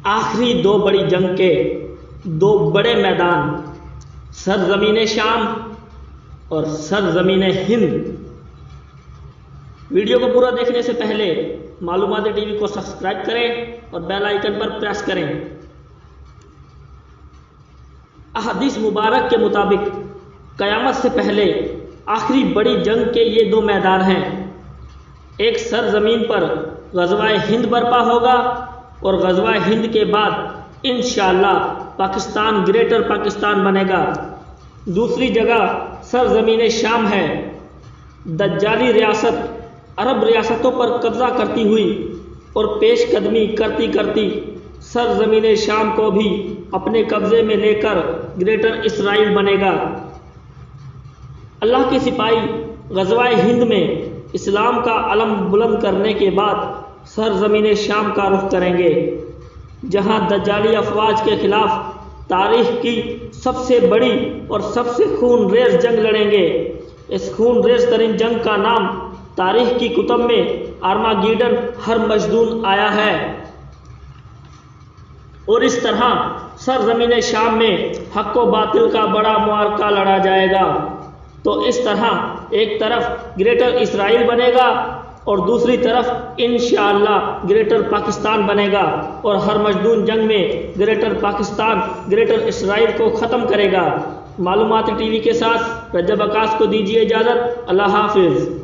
آخری دو بڑی جنگ کے دو بڑے میدان سرزمین شام اور سرزمین ہند۔ ویڈیو کو پورا دیکھنے سے پہلے معلوماتی ٹی وی کو سبسکرائب کریں اور بیل آئیکن پر پریس کریں۔ احادیث مبارک کے مطابق قیامت سے پہلے آخری بڑی جنگ کے یہ دو میدان ہیں۔ ایک سرزمین پر غزوہ ہند برپا ہوگا اور غزوہ ہند کے بعد انشاءاللہ پاکستان گریٹر پاکستان بنے گا۔ دوسری جگہ سرزمین شام ہے۔ دجالی ریاست عرب ریاستوں پر قبضہ کرتی ہوئی اور پیش قدمی کرتی کرتی سرزمین شام کو بھی اپنے قبضے میں لے کر گریٹر اسرائیل بنے گا۔ اللہ کے سپاہی غزوہ ہند میں اسلام کا علم بلند کرنے کے بعد سرزمین شام کا رخ کریں گے، جہاں دجالی افواج کے خلاف تاریخ کی سب سے بڑی اور سب سے خون ریز جنگ لڑیں گے۔ اس خون ریز ترین جنگ کا نام تاریخ کی کتب میں آرماگیڈن ہرمجدون آیا ہے۔ اور اس طرح سرزمین شام میں حق و باطل کا بڑا معرکہ لڑا جائے گا۔ تو اس طرح ایک طرف گریٹر اسرائیل بنے گا اور دوسری طرف انشاءاللہ گریٹر پاکستان بنے گا، اور ہرمجدون جنگ میں گریٹر پاکستان گریٹر اسرائیل کو ختم کرے گا۔ معلوماتی ٹی وی کے ساتھ رجب عکاس کو دیجیے اجازت۔ اللہ حافظ۔